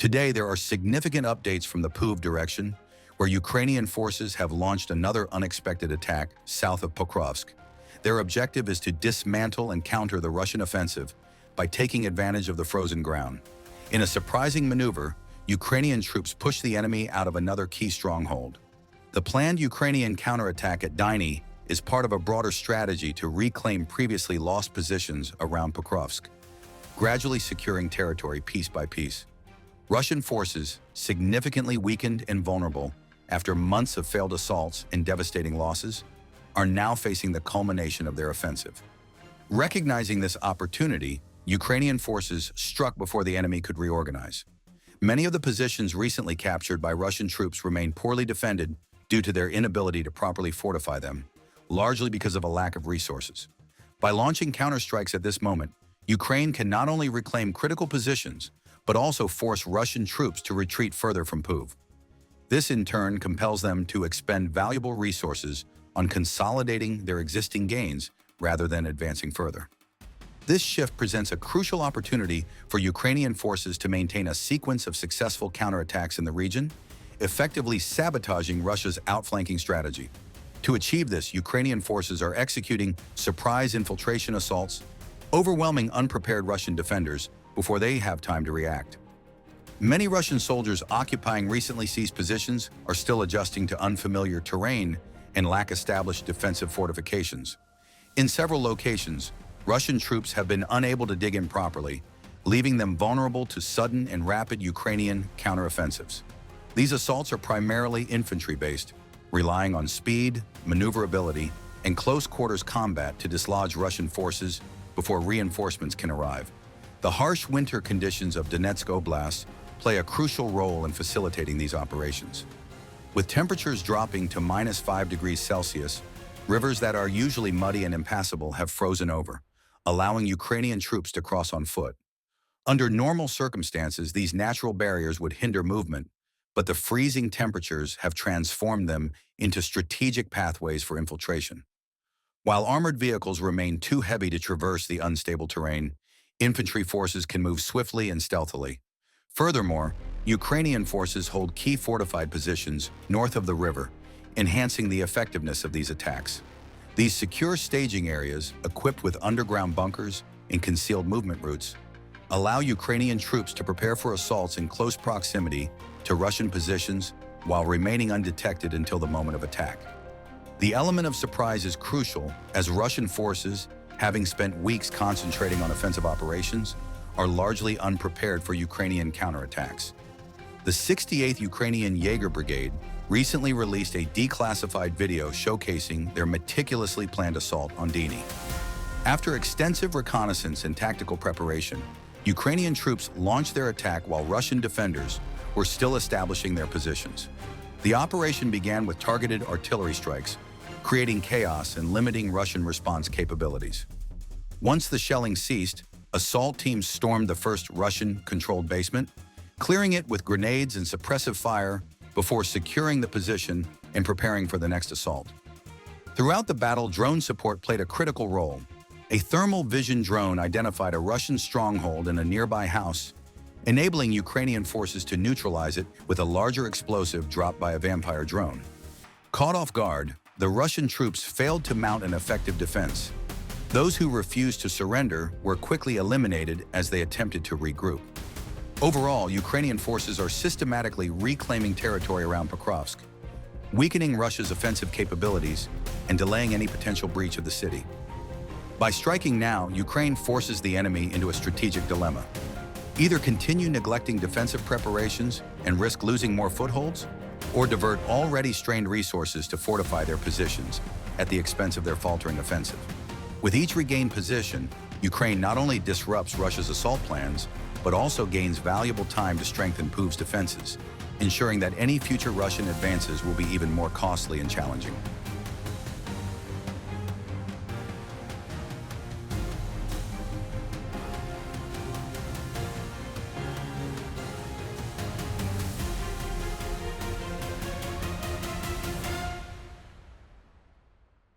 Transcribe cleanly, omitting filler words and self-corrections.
Today, there are significant updates from the Puv direction, where Ukrainian forces have launched another unexpected attack south of Pokrovsk. Their objective is to dismantle and counter the Russian offensive by taking advantage of the frozen ground. In a surprising maneuver, Ukrainian troops push the enemy out of another key stronghold. The planned Ukrainian counterattack at Dyni is part of a broader strategy to reclaim previously lost positions around Pokrovsk, gradually securing territory piece by piece. Russian forces, significantly weakened and vulnerable after months of failed assaults and devastating losses, are now facing the culmination of their offensive. Recognizing this opportunity, Ukrainian forces struck before the enemy could reorganize. Many of the positions recently captured by Russian troops remain poorly defended due to their inability to properly fortify them, largely because of a lack of resources. By launching counterstrikes at this moment, Ukraine can not only reclaim critical positions, but also force Russian troops to retreat further from Puv. This in turn compels them to expend valuable resources on consolidating their existing gains rather than advancing further. This shift presents a crucial opportunity for Ukrainian forces to maintain a sequence of successful counterattacks in the region, effectively sabotaging Russia's outflanking strategy. To achieve this, Ukrainian forces are executing surprise infiltration assaults, overwhelming unprepared Russian defenders before they have time to react. Many Russian soldiers occupying recently seized positions are still adjusting to unfamiliar terrain and lack established defensive fortifications. In several locations, Russian troops have been unable to dig in properly, leaving them vulnerable to sudden and rapid Ukrainian counteroffensives. These assaults are primarily infantry-based, relying on speed, maneuverability, and close-quarters combat to dislodge Russian forces before reinforcements can arrive. The harsh winter conditions of Donetsk Oblast play a crucial role in facilitating these operations. With temperatures dropping to -5 degrees Celsius, rivers that are usually muddy and impassable have frozen over, allowing Ukrainian troops to cross on foot. Under normal circumstances, these natural barriers would hinder movement, but the freezing temperatures have transformed them into strategic pathways for infiltration. While armored vehicles remain too heavy to traverse the unstable terrain, infantry forces can move swiftly and stealthily. Furthermore, Ukrainian forces hold key fortified positions north of the river, enhancing the effectiveness of these attacks. These secure staging areas, equipped with underground bunkers and concealed movement routes, allow Ukrainian troops to prepare for assaults in close proximity to Russian positions while remaining undetected until the moment of attack. The element of surprise is crucial, as Russian forces, having spent weeks concentrating on offensive operations, are largely unprepared for Ukrainian counterattacks. The 68th Ukrainian Jaeger Brigade recently released a declassified video showcasing their meticulously planned assault on Dyni. After extensive reconnaissance and tactical preparation, Ukrainian troops launched their attack while Russian defenders were still establishing their positions. The operation began with targeted artillery strikes, creating chaos and limiting Russian response capabilities. Once the shelling ceased, assault teams stormed the first Russian-controlled basement, clearing it with grenades and suppressive fire before securing the position and preparing for the next assault. Throughout the battle, drone support played a critical role. A thermal vision drone identified a Russian stronghold in a nearby house, enabling Ukrainian forces to neutralize it with a larger explosive dropped by a Vampire drone. Caught off guard, the Russian troops failed to mount an effective defense. Those who refused to surrender were quickly eliminated as they attempted to regroup. Overall, Ukrainian forces are systematically reclaiming territory around Pokrovsk, weakening Russia's offensive capabilities and delaying any potential breach of the city. By striking now, Ukraine forces the enemy into a strategic dilemma. Either continue neglecting defensive preparations and risk losing more footholds, or divert already strained resources to fortify their positions at the expense of their faltering offensive. With each regained position, Ukraine not only disrupts Russia's assault plans, but also gains valuable time to strengthen Puv's defenses, ensuring that any future Russian advances will be even more costly and challenging.